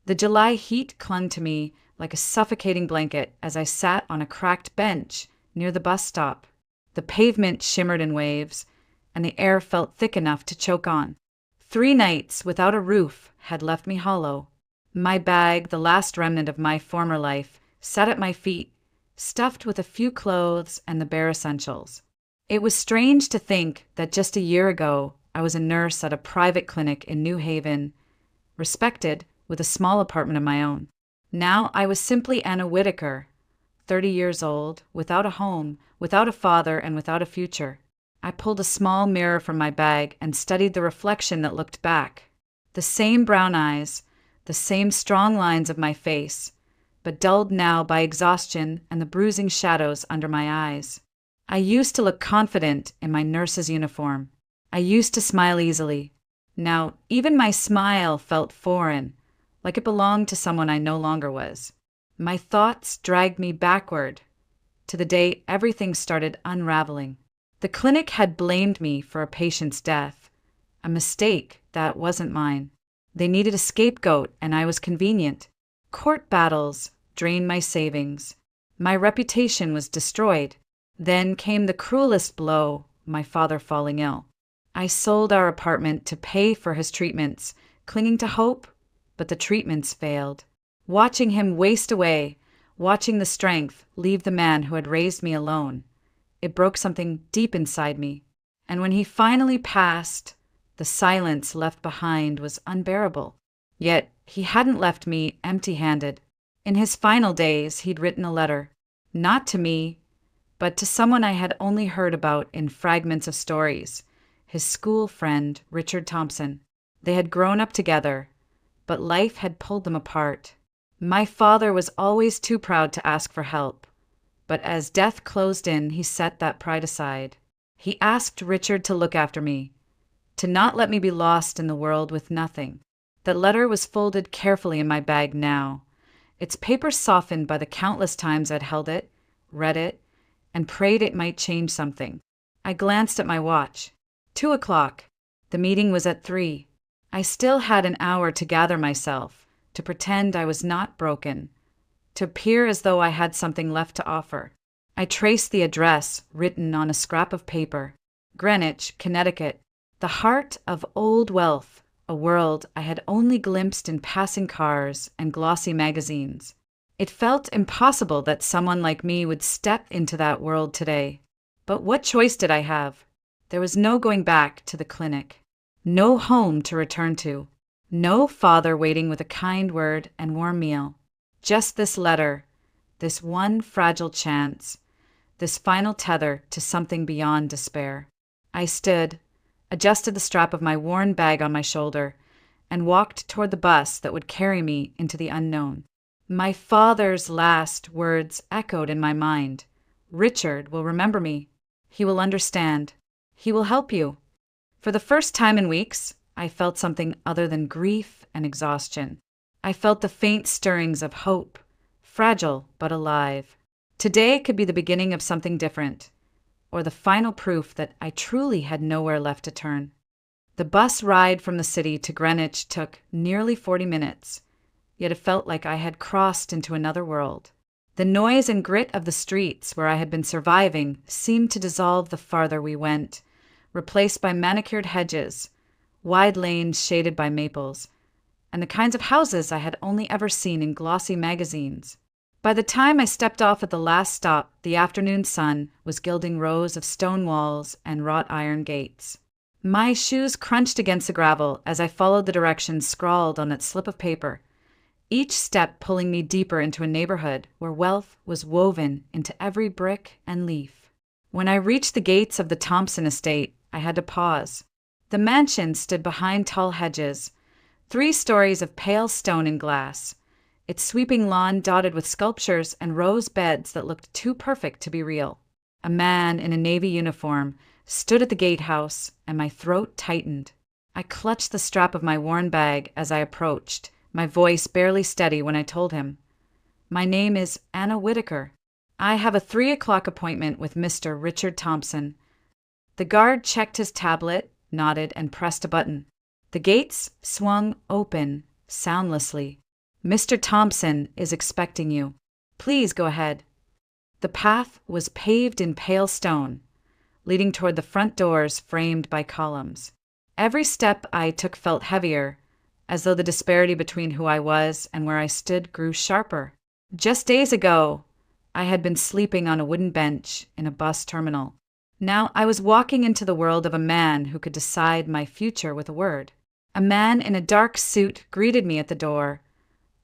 The July heat clung to me like a suffocating blanket as I sat on a cracked bench near the bus stop. The pavement shimmered in waves, and the air felt thick enough to choke on. 3 nights without a roof had left me hollow. My bag, the last remnant of my former life, sat at my feet, stuffed with a few clothes and the bare essentials. It was strange to think that just a year ago I was a nurse at a private clinic in New Haven, respected, with a small apartment of my own. Now I was simply Anna Whitaker, 30 years old, without a home, without a father, and without a future. I pulled a small mirror from my bag and studied the reflection that looked back. The same brown eyes, the same strong lines of my face, but dulled now by exhaustion and the bruising shadows under my eyes. I used to look confident in my nurse's uniform. I used to smile easily. Now, even my smile felt foreign, like it belonged to someone I no longer was. My thoughts dragged me backward to the day everything started unraveling. The clinic had blamed me for a patient's death, a mistake that wasn't mine. They needed a scapegoat, and I was convenient. Court battles drained my savings. My reputation was destroyed. Then came the cruelest blow, my father falling ill. I sold our apartment to pay for his treatments, clinging to hope, but the treatments failed. Watching him waste away, watching the strength leave the man who had raised me alone, it broke something deep inside me. And when he finally passed, the silence left behind was unbearable. Yet he hadn't left me empty-handed. In his final days, he'd written a letter, not to me, but to someone I had only heard about in fragments of stories, his school friend, Richard Thompson. They had grown up together, but life had pulled them apart. My father was always too proud to ask for help, but as death closed in, he set that pride aside. He asked Richard to look after me, to not let me be lost in the world with nothing. That letter was folded carefully in my bag now, its paper softened by the countless times I'd held it, read it, and prayed it might change something. I glanced at my watch. 2:00. The meeting was at 3. I still had an hour to gather myself, to pretend I was not broken, to appear as though I had something left to offer. I traced the address written on a scrap of paper. Greenwich, Connecticut, the heart of old wealth, a world I had only glimpsed in passing cars and glossy magazines. It felt impossible that someone like me would step into that world today. But what choice did I have? There was no going back to the clinic, no home to return to, no father waiting with a kind word and warm meal. Just this letter, this one fragile chance, this final tether to something beyond despair. I stood, adjusted the strap of my worn bag on my shoulder, and walked toward the bus that would carry me into the unknown. My father's last words echoed in my mind. Richard will remember me. He will understand. He will help you. For the first time in weeks, I felt something other than grief and exhaustion. I felt the faint stirrings of hope, fragile but alive. Today could be the beginning of something different, or the final proof that I truly had nowhere left to turn. The bus ride from the city to Greenwich took nearly 40 minutes, yet it felt like I had crossed into another world. The noise and grit of the streets where I had been surviving seemed to dissolve the farther we went, replaced by manicured hedges, wide lanes shaded by maples, and the kinds of houses I had only ever seen in glossy magazines. By the time I stepped off at the last stop, the afternoon sun was gilding rows of stone walls and wrought iron gates. My shoes crunched against the gravel as I followed the directions scrawled on that slip of paper, each step pulling me deeper into a neighborhood where wealth was woven into every brick and leaf. When I reached the gates of the Thompson estate, I had to pause. The mansion stood behind tall hedges, 3 stories of pale stone and glass, its sweeping lawn dotted with sculptures and rose beds that looked too perfect to be real. A man in a navy uniform stood at the gatehouse, and my throat tightened. I clutched the strap of my worn bag as I approached, my voice barely steady when I told him, "My name is Anna Whitaker. I have a 3:00 appointment with Mr. Richard Thompson." The guard checked his tablet, nodded, and pressed a button. The gates swung open, soundlessly. Mr. Thompson is expecting you. Please go ahead. The path was paved in pale stone, leading toward the front doors framed by columns. Every step I took felt heavier, as though the disparity between who I was and where I stood grew sharper. Just days ago, I had been sleeping on a wooden bench in a bus terminal. Now I was walking into the world of a man who could decide my future with a word. A man in a dark suit greeted me at the door,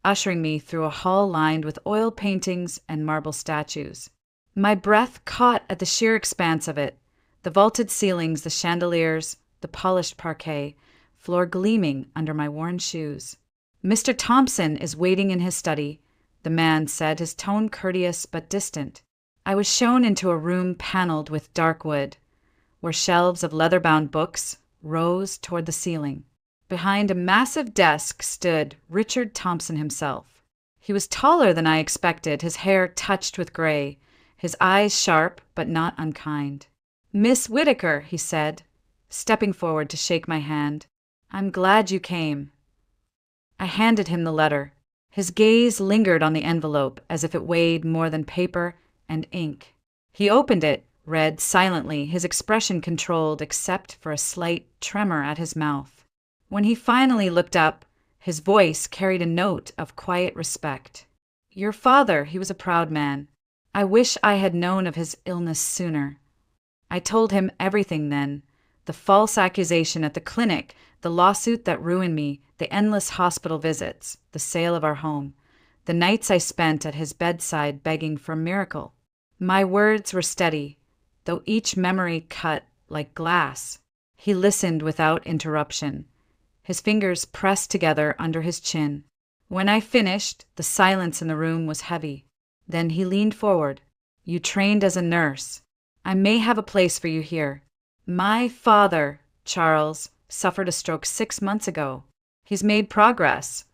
ushering me through a hall lined with oil paintings and marble statues. My breath caught at the sheer expanse of it, the vaulted ceilings, the chandeliers, the polished parquet, floor gleaming under my worn shoes. Mr. Thompson is waiting in his study, the man said, his tone courteous but distant. I was shown into a room paneled with dark wood, where shelves of leather-bound books rose toward the ceiling. Behind a massive desk stood Richard Thompson himself. He was taller than I expected, his hair touched with gray, his eyes sharp but not unkind. "Miss Whittaker," he said, stepping forward to shake my hand. "I'm glad you came." I handed him the letter. His gaze lingered on the envelope as if it weighed more than paper and ink. He opened it, read silently, his expression controlled except for a slight tremor at his mouth. When he finally looked up, his voice carried a note of quiet respect. "Your father, he was a proud man. I wish I had known of his illness sooner." I told him everything then. The false accusation at the clinic, the lawsuit that ruined me, the endless hospital visits, the sale of our home, the nights I spent at his bedside begging for a miracle. My words were steady, though each memory cut like glass. He listened without interruption, his fingers pressed together under his chin. When I finished, the silence in the room was heavy. Then he leaned forward. "You trained as a nurse. I may have a place for you here. My father, Charles, suffered a stroke 6 months ago. He's made progress,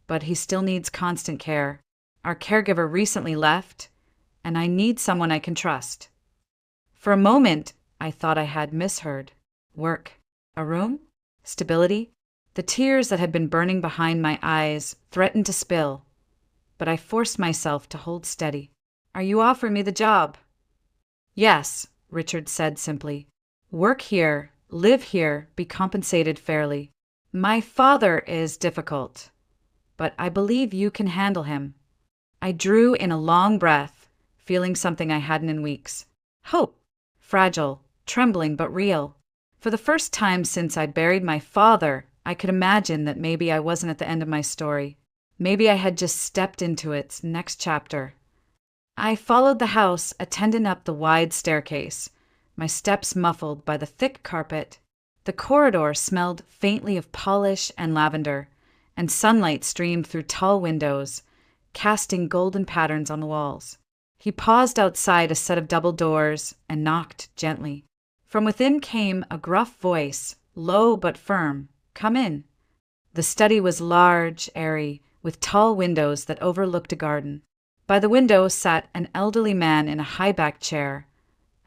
but he still needs constant care. Our caregiver recently left, and I need someone I can trust." For a moment, I thought I had misheard. Work. A room? Stability? The tears that had been burning behind my eyes threatened to spill, but I forced myself to hold steady. "Are you offering me the job?" "Yes," Richard said simply. "Work here, live here, be compensated fairly. My father is difficult, but I believe you can handle him." I drew in a long breath, feeling something I hadn't in weeks. Hope. Fragile, trembling, but real. For the first time since I buried my father, I could imagine that maybe I wasn't at the end of my story. Maybe I had just stepped into its next chapter. I followed the house, attendant up the wide staircase, my steps muffled by the thick carpet. The corridor smelled faintly of polish and lavender, and sunlight streamed through tall windows, casting golden patterns on the walls. He paused outside a set of double doors and knocked gently. From within came a gruff voice, low but firm. "Come in." The study was large, airy, with tall windows that overlooked a garden. By the window sat an elderly man in a high-backed chair,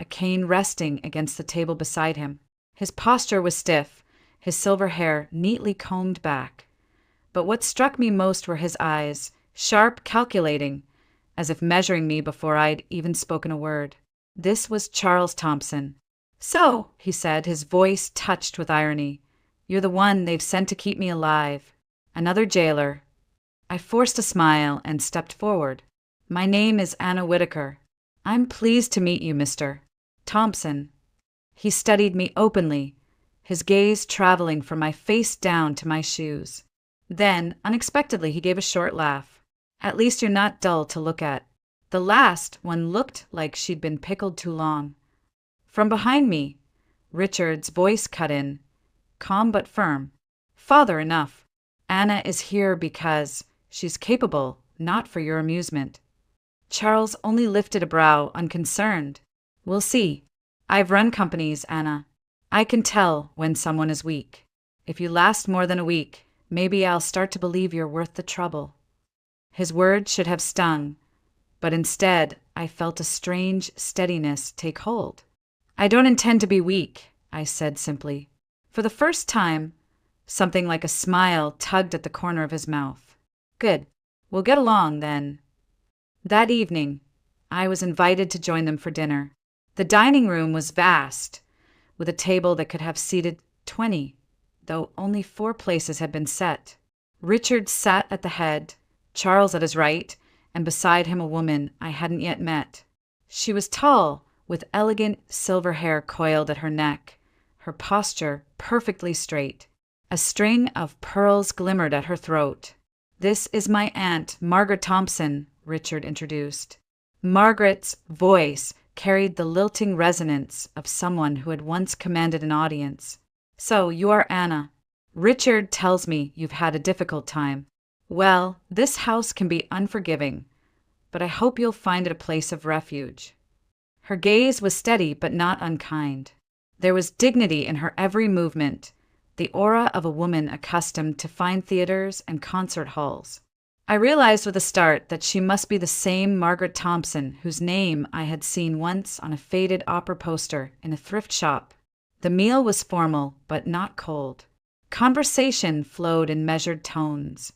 a cane resting against the table beside him. His posture was stiff, his silver hair neatly combed back. But what struck me most were his eyes, sharp, calculating, as if measuring me before I'd even spoken a word. This was Charles Thompson. "So," he said, his voice touched with irony, "you're the one they've sent to keep me alive. Another jailer." I forced a smile and stepped forward. "My name is Anna Whittaker. I'm pleased to meet you, Mr. Thompson." He studied me openly, his gaze traveling from my face down to my shoes. Then, unexpectedly, he gave a short laugh. "At least you're not dull to look at." The last one looked like she'd been pickled too long. From behind me, Richard's voice cut in, calm but firm. "Father enough. Anna is here because she's capable, not for your amusement." Charles only lifted a brow, unconcerned. "We'll see. I've run companies, Anna. I can tell when someone is weak. If you last more than a week, maybe I'll start to believe you're worth the trouble." His words should have stung, but instead I felt a strange steadiness take hold. "I don't intend to be weak," I said simply. For the first time, something like a smile tugged at the corner of his mouth. "Good. We'll get along, then. That evening, I was invited to join them for dinner. The dining room was vast, with a table that could have seated 20, though only 4 places had been set. Richard sat at the head, Charles at his right, and beside him a woman I hadn't yet met. She was tall, with elegant silver hair coiled at her neck, her posture perfectly straight. A string of pearls glimmered at her throat. "This is my aunt, Margaret Thompson," Richard introduced. Margaret's voice carried the lilting resonance of someone who had once commanded an audience. "So, you are Anna. Richard tells me you've had a difficult time. Well, this house can be unforgiving, but I hope you'll find it a place of refuge." Her gaze was steady but not unkind. There was dignity in her every movement, the aura of a woman accustomed to fine theaters and concert halls. I realized with a start that she must be the same Margaret Thompson whose name I had seen once on a faded opera poster in a thrift shop. The meal was formal but not cold. Conversation flowed in measured tones,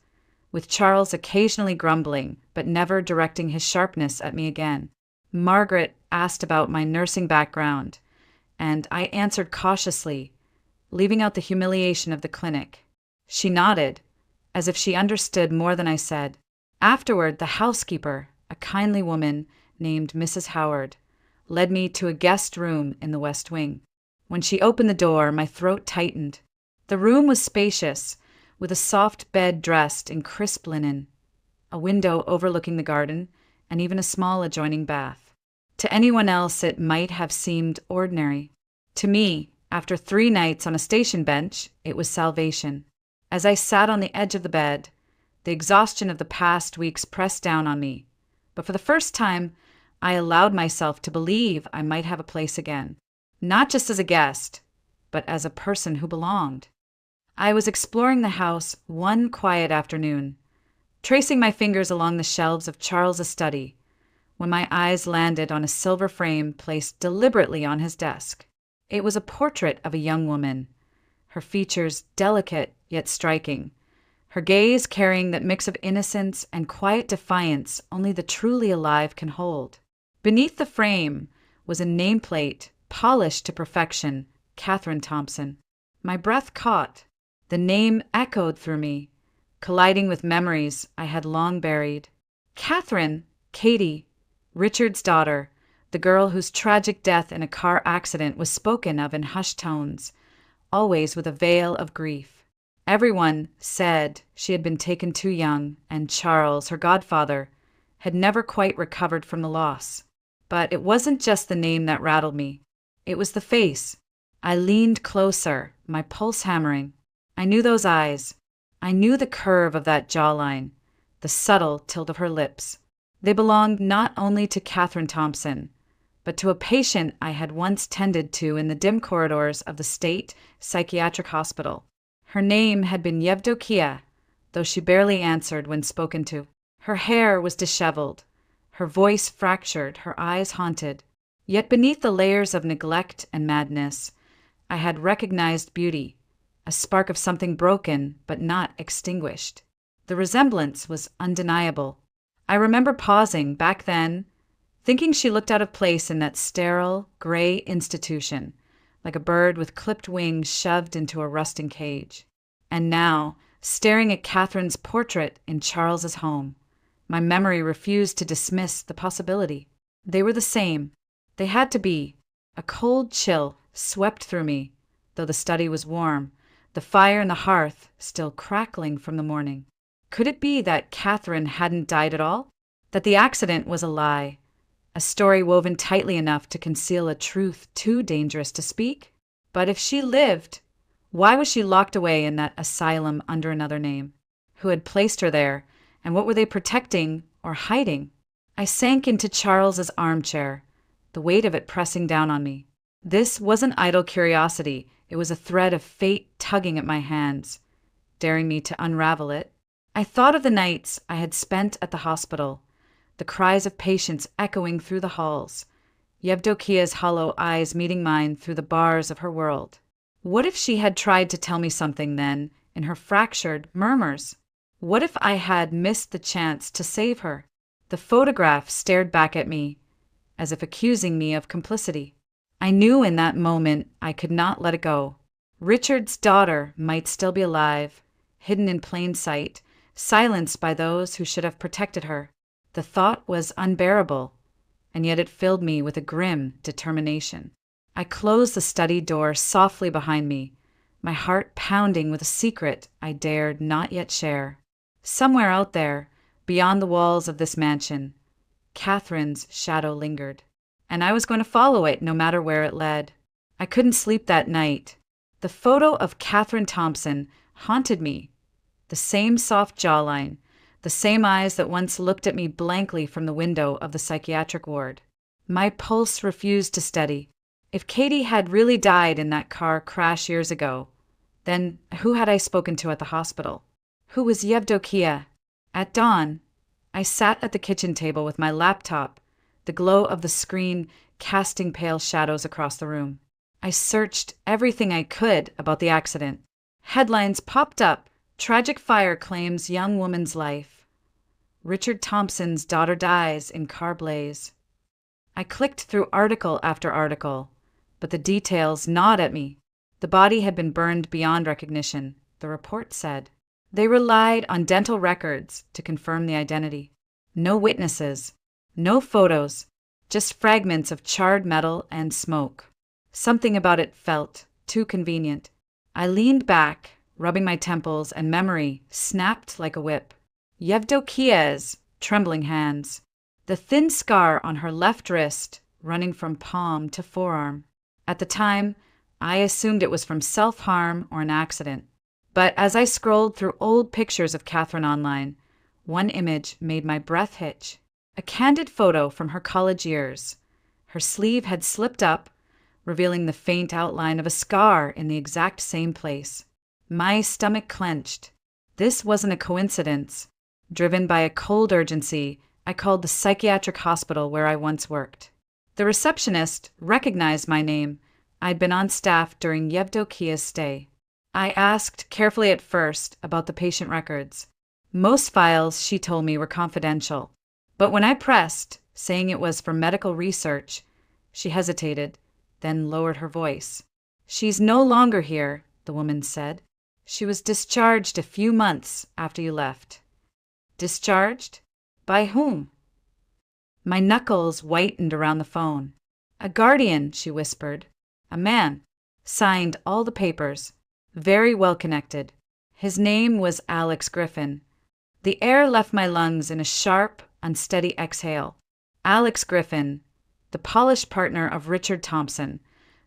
with Charles occasionally grumbling but never directing his sharpness at me again. Margaret asked about my nursing background, and I answered cautiously, leaving out the humiliation of the clinic. She nodded, as if she understood more than I said. Afterward, the housekeeper, a kindly woman named Mrs. Howard, led me to a guest room in the West Wing. When she opened the door, my throat tightened. The room was spacious, with a soft bed dressed in crisp linen, a window overlooking the garden, and even a small adjoining bath. To anyone else, it might have seemed ordinary. To me, after 3 nights on a station bench, it was salvation. As I sat on the edge of the bed, the exhaustion of the past weeks pressed down on me. But for the first time, I allowed myself to believe I might have a place again. Not just as a guest, but as a person who belonged. I was exploring the house one quiet afternoon, tracing my fingers along the shelves of Charles's study, when my eyes landed on a silver frame placed deliberately on his desk. It was a portrait of a young woman, her features delicate yet striking, her gaze carrying that mix of innocence and quiet defiance only the truly alive can hold. Beneath the frame was a nameplate, polished to perfection, Catherine Thompson. My breath caught. The name echoed through me, colliding with memories I had long buried. Catherine, Katie, Richard's daughter, the girl whose tragic death in a car accident was spoken of in hushed tones, always with a veil of grief. Everyone said she had been taken too young, and Charles, her godfather, had never quite recovered from the loss. But it wasn't just the name that rattled me. It was the face. I leaned closer, my pulse hammering. I knew those eyes. I knew the curve of that jawline, the subtle tilt of her lips. They belonged not only to Catherine Thompson, but to a patient I had once tended to in the dim corridors of the state psychiatric hospital. Her name had been Yevdokia, though she barely answered when spoken to. Her hair was disheveled, her voice fractured, her eyes haunted. Yet beneath the layers of neglect and madness, I had recognized beauty, a spark of something broken but not extinguished. The resemblance was undeniable. I remember pausing, back then, thinking she looked out of place in that sterile, gray institution, like a bird with clipped wings shoved into a rusting cage. And now, staring at Catherine's portrait in Charles's home, my memory refused to dismiss the possibility. They were the same. They had to be. A cold chill swept through me, though the study was warm, the fire in the hearth still crackling from the morning. Could it be that Catherine hadn't died at all? That the accident was a lie? A story woven tightly enough to conceal a truth too dangerous to speak? But if she lived, why was she locked away in that asylum under another name? Who had placed her there, and what were they protecting or hiding? I sank into Charles's armchair, the weight of it pressing down on me. This wasn't idle curiosity. It was a thread of fate tugging at my hands, daring me to unravel it. I thought of the nights I had spent at the hospital, the cries of patients echoing through the halls, Yevdokia's hollow eyes meeting mine through the bars of her world. What if she had tried to tell me something then, in her fractured murmurs? What if I had missed the chance to save her? The photograph stared back at me, as if accusing me of complicity. I knew in that moment I could not let it go. Richard's daughter might still be alive, hidden in plain sight, silenced by those who should have protected her. The thought was unbearable, and yet it filled me with a grim determination. I closed the study door softly behind me, my heart pounding with a secret I dared not yet share. Somewhere out there, beyond the walls of this mansion, Catherine's shadow lingered, and I was going to follow it no matter where it led. I couldn't sleep that night. The photo of Catherine Thompson haunted me. The same soft jawline, the same eyes that once looked at me blankly from the window of the psychiatric ward. My pulse refused to steady. If Katie had really died in that car crash years ago, then who had I spoken to at the hospital? Who was Yevdokia? At dawn, I sat at the kitchen table with my laptop, the glow of the screen casting pale shadows across the room. I searched everything I could about the accident. Headlines popped up. Tragic fire claims young woman's life. Richard Thompson's daughter dies in car blaze. I clicked through article after article, but the details gnawed at me. The body had been burned beyond recognition, the report said. They relied on dental records to confirm the identity. No witnesses, no photos, just fragments of charred metal and smoke. Something about it felt too convenient. I leaned back, rubbing my temples, and memory snapped like a whip. Yevdokia's trembling hands, the thin scar on her left wrist running from palm to forearm. At the time, I assumed it was from self-harm or an accident. But as I scrolled through old pictures of Catherine online, one image made my breath hitch. A candid photo from her college years. Her sleeve had slipped up, revealing the faint outline of a scar in the exact same place. My stomach clenched. This wasn't a coincidence. Driven by a cold urgency, I called the psychiatric hospital where I once worked. The receptionist recognized my name. I'd been on staff during Yevdokia's stay. I asked carefully at first about the patient records. Most files, she told me, were confidential. But when I pressed, saying it was for medical research, she hesitated, then lowered her voice. "She's no longer here," the woman said. "She was discharged a few months after you left." Discharged? By whom? My knuckles whitened around the phone. "A guardian," she whispered. "A man. Signed all the papers. Very well connected. His name was Alex Griffin." The air left my lungs in a sharp, unsteady exhale. Alex Griffin, the polished partner of Richard Thompson,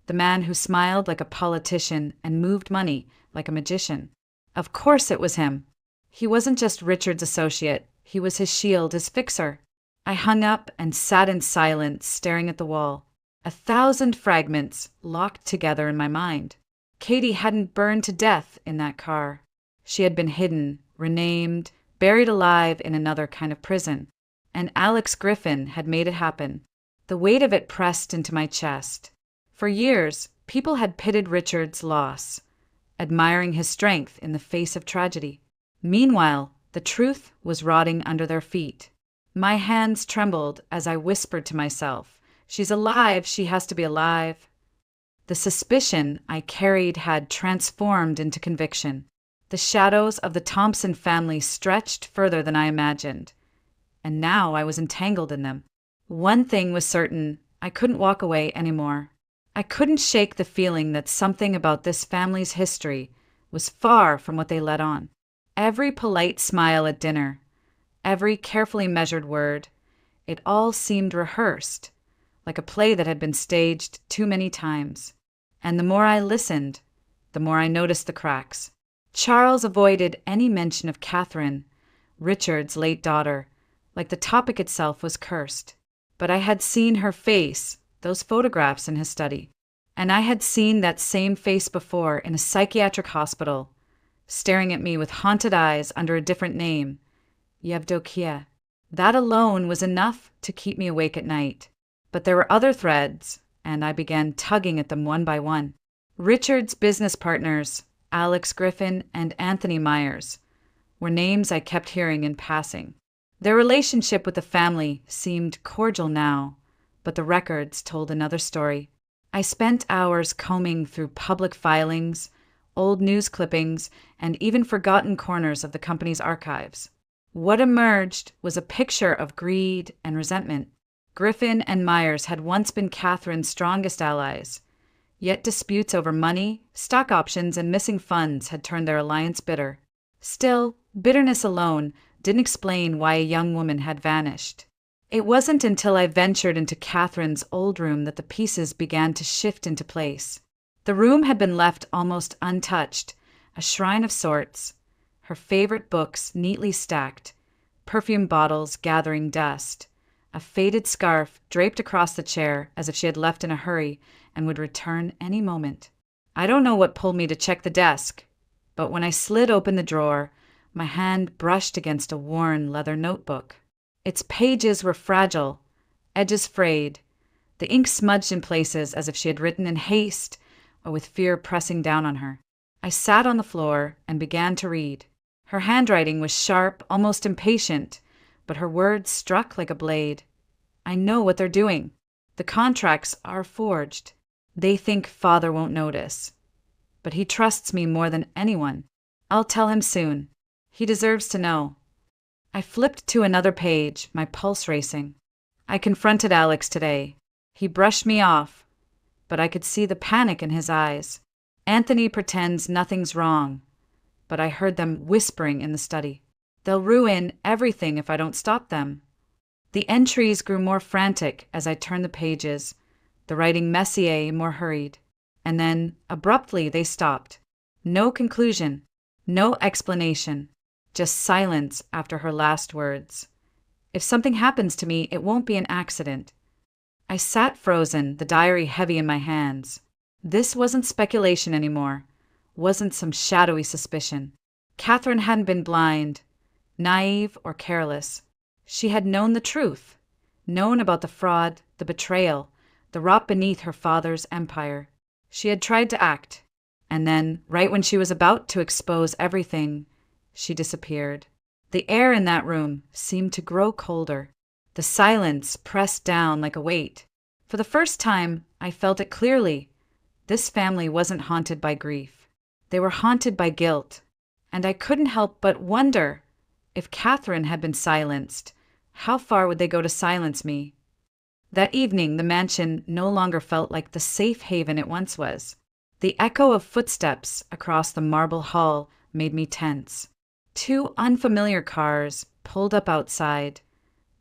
the man who smiled like a politician and moved money like a magician. Of course it was him. He wasn't just Richard's associate, he was his shield, his fixer. I hung up and sat in silence, staring at the wall. 1,000 fragments locked together in my mind. Katie hadn't burned to death in that car. She had been hidden, renamed, buried alive in another kind of prison. And Alex Griffin had made it happen. The weight of it pressed into my chest. For years, people had pitted Richard's loss, admiring his strength in the face of tragedy. Meanwhile, the truth was rotting under their feet. My hands trembled as I whispered to myself, "She's alive, she has to be alive." The suspicion I carried had transformed into conviction. The shadows of the Thompson family stretched further than I imagined, and now I was entangled in them. One thing was certain, I couldn't walk away anymore. I couldn't shake the feeling that something about this family's history was far from what they let on. Every polite smile at dinner, every carefully measured word, it all seemed rehearsed, like a play that had been staged too many times. And the more I listened, the more I noticed the cracks. Charles avoided any mention of Catherine, Richard's late daughter, like the topic itself was cursed. But I had seen her face, those photographs in his study. And I had seen that same face before in a psychiatric hospital, staring at me with haunted eyes under a different name, Yevdokia. That alone was enough to keep me awake at night. But there were other threads, and I began tugging at them one by one. Richard's business partners, Alex Griffin and Anthony Myers, were names I kept hearing in passing. Their relationship with the family seemed cordial now, but the records told another story. I spent hours combing through public filings, old news clippings, and even forgotten corners of the company's archives. What emerged was a picture of greed and resentment. Griffin and Myers had once been Catherine's strongest allies, yet disputes over money, stock options, and missing funds had turned their alliance bitter. Still, bitterness alone didn't explain why a young woman had vanished. It wasn't until I ventured into Catherine's old room that the pieces began to shift into place. The room had been left almost untouched, a shrine of sorts, her favorite books neatly stacked, perfume bottles gathering dust, a faded scarf draped across the chair as if she had left in a hurry and would return any moment. I don't know what pulled me to check the desk, but when I slid open the drawer, my hand brushed against a worn leather notebook. Its pages were fragile, edges frayed, the ink smudged in places as if she had written in haste or with fear pressing down on her. I sat on the floor and began to read. Her handwriting was sharp, almost impatient, but her words struck like a blade. I know what they're doing. The contracts are forged. They think Father won't notice. But he trusts me more than anyone. I'll tell him soon. He deserves to know. I flipped to another page, my pulse racing. I confronted Alex today. He brushed me off, but I could see the panic in his eyes. Anthony pretends nothing's wrong, but I heard them whispering in the study. They'll ruin everything if I don't stop them. The entries grew more frantic as I turned the pages, the writing messier more hurried. And then, abruptly, they stopped. No conclusion, no explanation, just silence after her last words. If something happens to me, it won't be an accident. I sat frozen, the diary heavy in my hands. This wasn't speculation anymore, wasn't some shadowy suspicion. Catherine hadn't been blind, naive, or careless. She had known the truth, known about the fraud, the betrayal, the rot beneath her father's empire. She had tried to act, and then, right when she was about to expose everything, she disappeared. The air in that room seemed to grow colder. The silence pressed down like a weight. For the first time, I felt it clearly. This family wasn't haunted by grief. They were haunted by guilt. And I couldn't help but wonder, if Catherine had been silenced, how far would they go to silence me? That evening, the mansion no longer felt like the safe haven it once was. The echo of footsteps across the marble hall made me tense. 2 unfamiliar cars pulled up outside,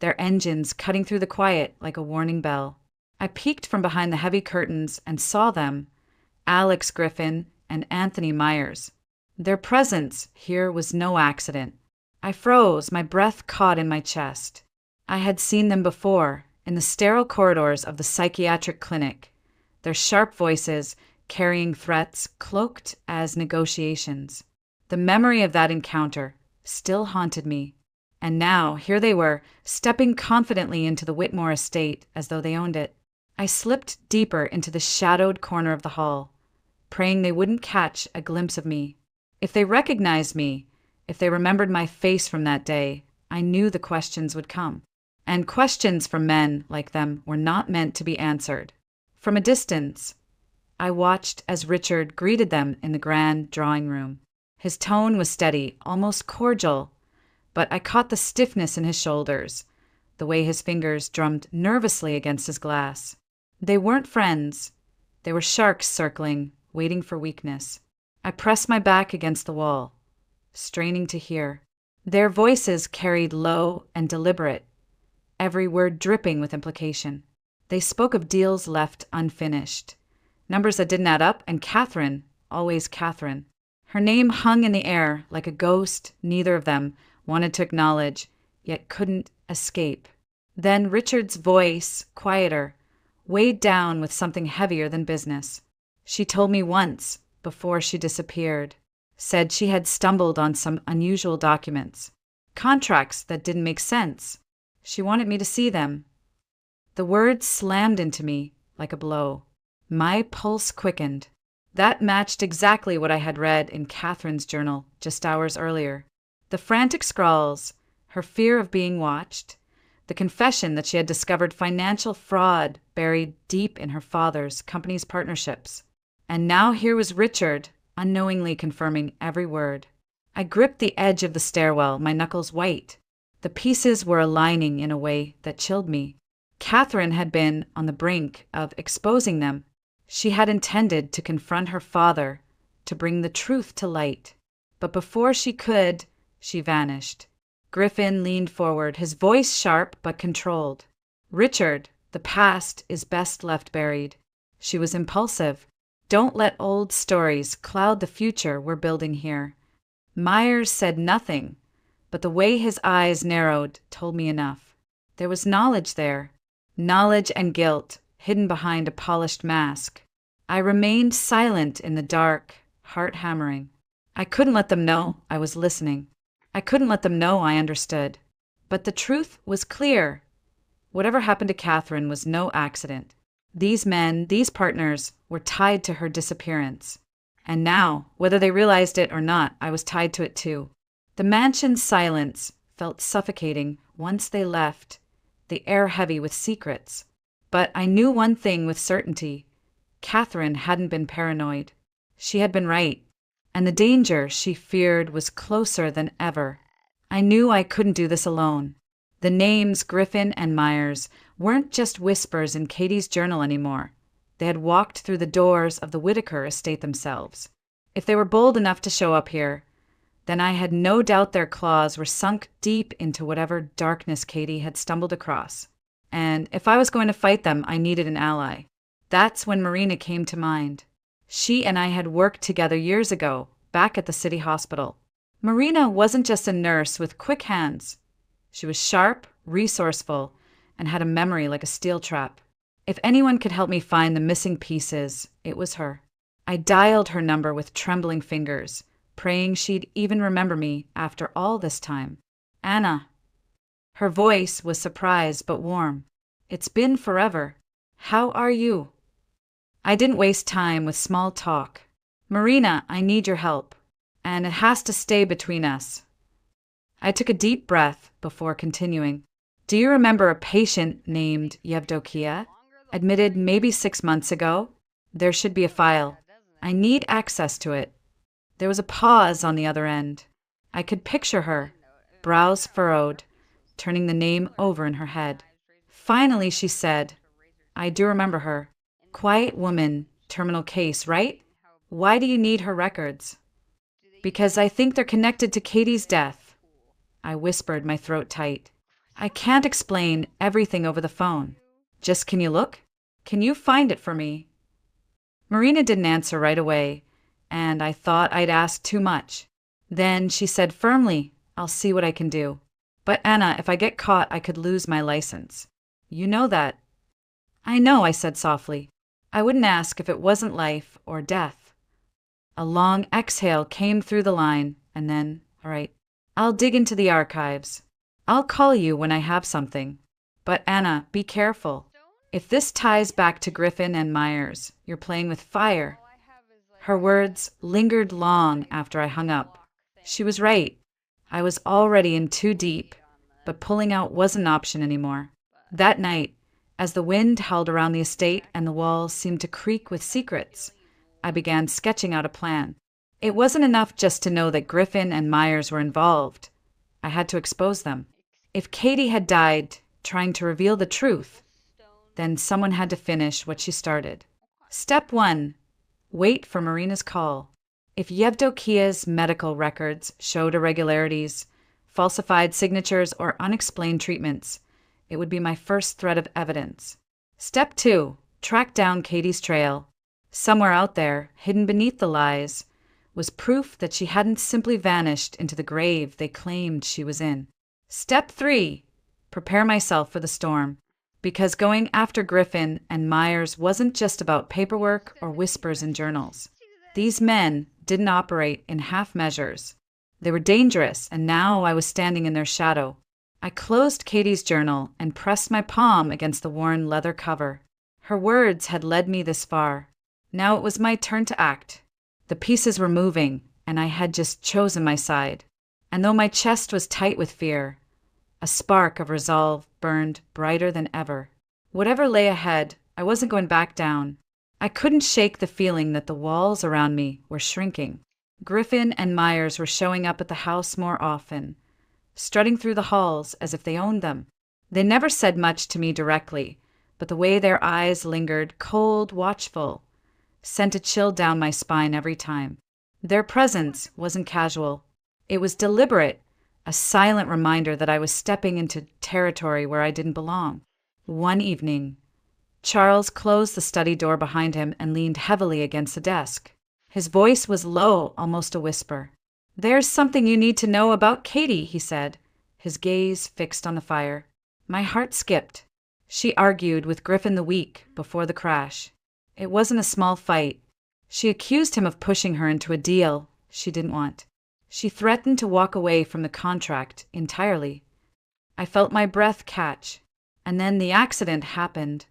their engines cutting through the quiet like a warning bell. I peeked from behind the heavy curtains and saw them, Alex Griffin and Anthony Myers. Their presence here was no accident. I froze, my breath caught in my chest. I had seen them before, in the sterile corridors of the psychiatric clinic, their sharp voices carrying threats cloaked as negotiations. The memory of that encounter still haunted me, and now here they were, stepping confidently into the Whitmore estate as though they owned it. I slipped deeper into the shadowed corner of the hall, praying they wouldn't catch a glimpse of me. If they recognized me, if they remembered my face from that day, I knew the questions would come. And questions from men like them were not meant to be answered. From a distance, I watched as Richard greeted them in the grand drawing room. His tone was steady, almost cordial, but I caught the stiffness in his shoulders, the way his fingers drummed nervously against his glass. They weren't friends. They were sharks circling, waiting for weakness. I pressed my back against the wall, straining to hear. Their voices carried low and deliberate, every word dripping with implication. They spoke of deals left unfinished, numbers that didn't add up, and Catherine, always Catherine. Her name hung in the air like a ghost neither of them wanted to acknowledge, yet couldn't escape. Then Richard's voice, quieter, weighed down with something heavier than business. She told me once, before she disappeared, said she had stumbled on some unusual documents, contracts that didn't make sense. She wanted me to see them. The words slammed into me like a blow. My pulse quickened. That matched exactly what I had read in Catherine's journal just hours earlier. The frantic scrawls, her fear of being watched, the confession that she had discovered financial fraud buried deep in her father's company's partnerships. And now here was Richard, unknowingly confirming every word. I gripped the edge of the stairwell, my knuckles white. The pieces were aligning in a way that chilled me. Catherine had been on the brink of exposing them. She had intended to confront her father, to bring the truth to light. But before she could, she vanished. Griffin leaned forward, his voice sharp but controlled. "Richard, the past is best left buried." She was impulsive. "Don't let old stories cloud the future we're building here." Myers said nothing, but the way his eyes narrowed told me enough. There was knowledge there, knowledge and guilt hidden behind a polished mask. I remained silent in the dark, heart hammering. I couldn't let them know I was listening. I couldn't let them know I understood. But the truth was clear. Whatever happened to Catherine was no accident. These men, these partners, were tied to her disappearance. And now, whether they realized it or not, I was tied to it too. The mansion's silence felt suffocating once they left, the air heavy with secrets. But I knew one thing with certainty. Catherine hadn't been paranoid. She had been right. And the danger she feared was closer than ever. I knew I couldn't do this alone. The names Griffin and Myers weren't just whispers in Katie's journal anymore. They had walked through the doors of the Whitaker estate themselves. If they were bold enough to show up here, then I had no doubt their claws were sunk deep into whatever darkness Katie had stumbled across. And if I was going to fight them, I needed an ally. That's when Marina came to mind. She and I had worked together years ago, back at the city hospital. Marina wasn't just a nurse with quick hands. She was sharp, resourceful, and had a memory like a steel trap. If anyone could help me find the missing pieces, it was her. I dialed her number with trembling fingers, praying she'd even remember me after all this time. "Anna." Her voice was surprised but warm. "It's been forever. How are you?" I didn't waste time with small talk. "Marina, I need your help. And it has to stay between us." I took a deep breath before continuing. "Do you remember a patient named Yevdokia? Admitted maybe 6 months ago? There should be a file. I need access to it." There was a pause on the other end. I could picture her, brows furrowed, turning the name over in her head. Finally, she said, "I do remember her. Quiet woman, terminal case, right? Why do you need her records?" "Because I think they're connected to Katie's death." I whispered, my throat tight. "I can't explain everything over the phone. Just can you look? Can you find it for me?" Marina didn't answer right away, and I thought I'd asked too much. Then she said firmly, "I'll see what I can do. But Anna, if I get caught, I could lose my license. You know that." "I know," I said softly. "I wouldn't ask if it wasn't life or death." A long exhale came through the line, and then, "All right, I'll dig into the archives. I'll call you when I have something. But Anna, be careful. If this ties back to Griffin and Myers, you're playing with fire." Her words lingered long after I hung up. She was right. I was already in too deep, but pulling out wasn't an option anymore. That night, as the wind howled around the estate and the walls seemed to creak with secrets, I began sketching out a plan. It wasn't enough just to know that Griffin and Myers were involved. I had to expose them. If Katie had died trying to reveal the truth, then someone had to finish what she started. Step 1. Wait for Marina's call. If Yevdokia's medical records showed irregularities, falsified signatures, or unexplained treatments, it would be my first thread of evidence. Step 2. Track down Katie's trail. Somewhere out there, hidden beneath the lies, was proof that she hadn't simply vanished into the grave they claimed she was in. Step 3. Prepare myself for the storm. Because going after Griffin and Myers wasn't just about paperwork or whispers in journals. These men didn't operate in half measures. They were dangerous, and now I was standing in their shadow. I closed Katie's journal and pressed my palm against the worn leather cover. Her words had led me this far. Now it was my turn to act. The pieces were moving, and I had just chosen my side. And though my chest was tight with fear, a spark of resolve burned brighter than ever. Whatever lay ahead, I wasn't going back down. I couldn't shake the feeling that the walls around me were shrinking. Griffin and Myers were showing up at the house more often, strutting through the halls as if they owned them. They never said much to me directly, but the way their eyes lingered, cold, watchful, sent a chill down my spine every time. Their presence wasn't casual. It was deliberate, a silent reminder that I was stepping into territory where I didn't belong. One evening, Charles closed the study door behind him and leaned heavily against the desk. His voice was low, almost a whisper. "There's something you need to know about Katie," he said, his gaze fixed on the fire. My heart skipped. She argued with Griffin the week before the crash. It wasn't a small fight. She accused him of pushing her into a deal she didn't want. She threatened to walk away from the contract entirely. I felt my breath catch. And then the accident happened.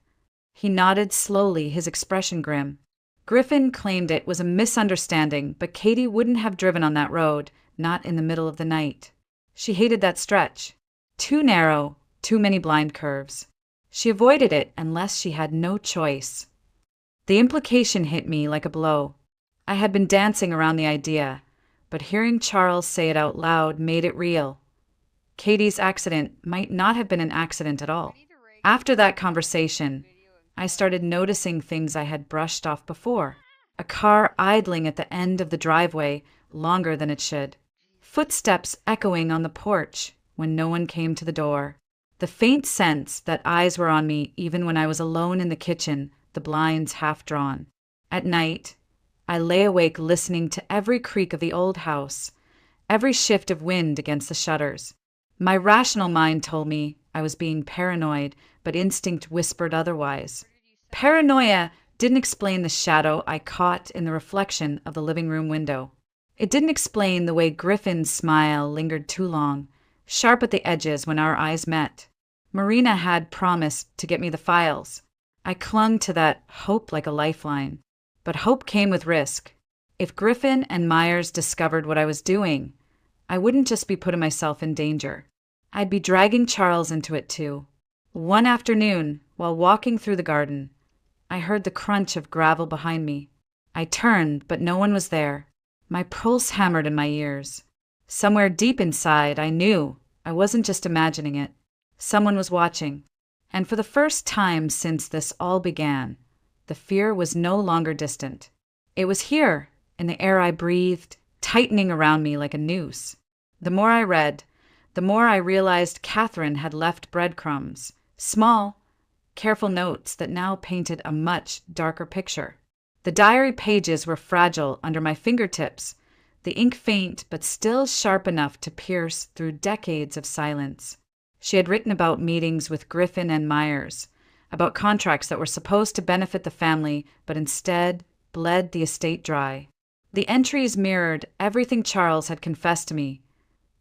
He nodded slowly, his expression grim. Griffin claimed it was a misunderstanding, but Katie wouldn't have driven on that road, not in the middle of the night. She hated that stretch. Too narrow, too many blind curves. She avoided it unless she had no choice. The implication hit me like a blow. I had been dancing around the idea, but hearing Charles say it out loud made it real. Katie's accident might not have been an accident at all. After that conversation, I started noticing things I had brushed off before. A car idling at the end of the driveway longer than it should. Footsteps echoing on the porch when no one came to the door. The faint sense that eyes were on me even when I was alone in the kitchen, the blinds half drawn. At night, I lay awake listening to every creak of the old house, every shift of wind against the shutters. My rational mind told me I was being paranoid, but instinct whispered otherwise. Paranoia didn't explain the shadow I caught in the reflection of the living room window. It didn't explain the way Griffin's smile lingered too long, sharp at the edges when our eyes met. Marina had promised to get me the files. I clung to that hope like a lifeline. But hope came with risk. If Griffin and Myers discovered what I was doing, I wouldn't just be putting myself in danger. I'd be dragging Charles into it too. One afternoon, while walking through the garden, I heard the crunch of gravel behind me. I turned, but no one was there. My pulse hammered in my ears. Somewhere deep inside, I knew I wasn't just imagining it. Someone was watching. And for the first time since this all began, the fear was no longer distant. It was here, in the air I breathed, tightening around me like a noose. The more I read, the more I realized Catherine had left breadcrumbs, small, careful notes that now painted a much darker picture. The diary pages were fragile under my fingertips, the ink faint but still sharp enough to pierce through decades of silence. She had written about meetings with Griffin and Myers, about contracts that were supposed to benefit the family but instead bled the estate dry. The entries mirrored everything Charles had confessed to me,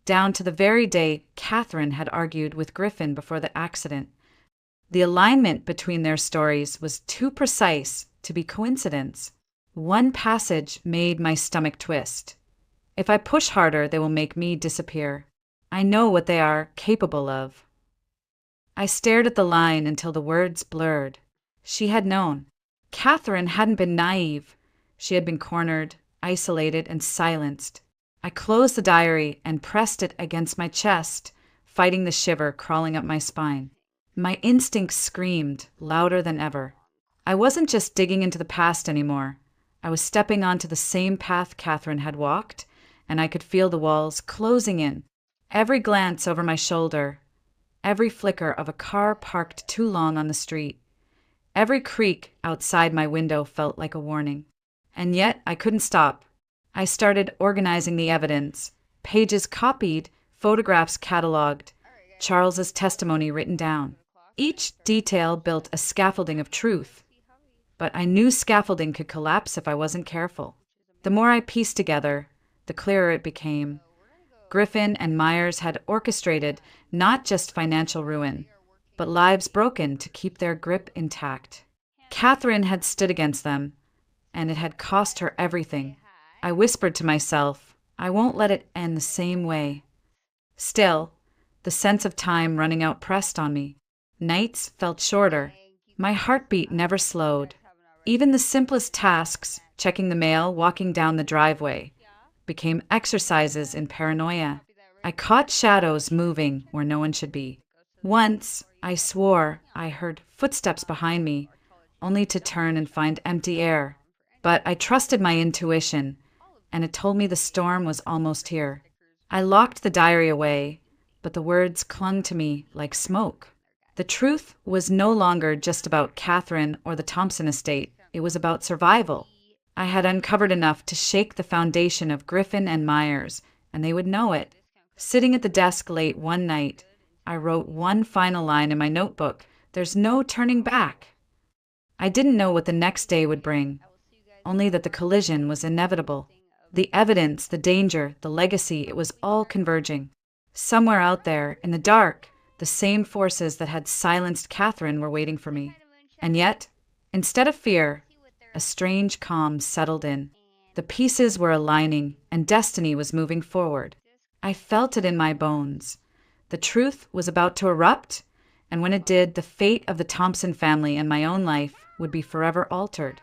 down to the very day Catherine had argued with Griffin before the accident. The alignment between their stories was too precise to be coincidence. One passage made my stomach twist. If I push harder, they will make me disappear. I know what they are capable of. I stared at the line until the words blurred. She had known. Catherine hadn't been naive. She had been cornered, isolated, and silenced. I closed the diary and pressed it against my chest, fighting the shiver crawling up my spine. My instincts screamed, louder than ever. I wasn't just digging into the past anymore. I was stepping onto the same path Catherine had walked, and I could feel the walls closing in. Every glance over my shoulder, every flicker of a car parked too long on the street, every creak outside my window felt like a warning. And yet I couldn't stop. I started organizing the evidence, pages copied, photographs cataloged, Charles's testimony written down. Each detail built a scaffolding of truth, but I knew scaffolding could collapse if I wasn't careful. The more I pieced together, the clearer it became. Griffin and Myers had orchestrated not just financial ruin, but lives broken to keep their grip intact. Catherine had stood against them, and it had cost her everything. I whispered to myself, I won't let it end the same way. Still, the sense of time running out pressed on me. Nights felt shorter. My heartbeat never slowed. Even the simplest tasks, checking the mail, walking down the driveway, became exercises in paranoia. I caught shadows moving where no one should be. Once, I swore I heard footsteps behind me, only to turn and find empty air. But I trusted my intuition, and it told me the storm was almost here. I locked the diary away, but the words clung to me like smoke. The truth was no longer just about Catherine or the Thompson estate. It was about survival. I had uncovered enough to shake the foundation of Griffin and Myers, and they would know it. Sitting at the desk late one night, I wrote one final line in my notebook. There's no turning back. I didn't know what the next day would bring, only that the collision was inevitable. The evidence, the danger, the legacy, it was all converging. Somewhere out there, in the dark, the same forces that had silenced Catherine were waiting for me. And yet, instead of fear, a strange calm settled in. The pieces were aligning, and destiny was moving forward. I felt it in my bones. The truth was about to erupt, and when it did, the fate of the Thompson family and my own life would be forever altered.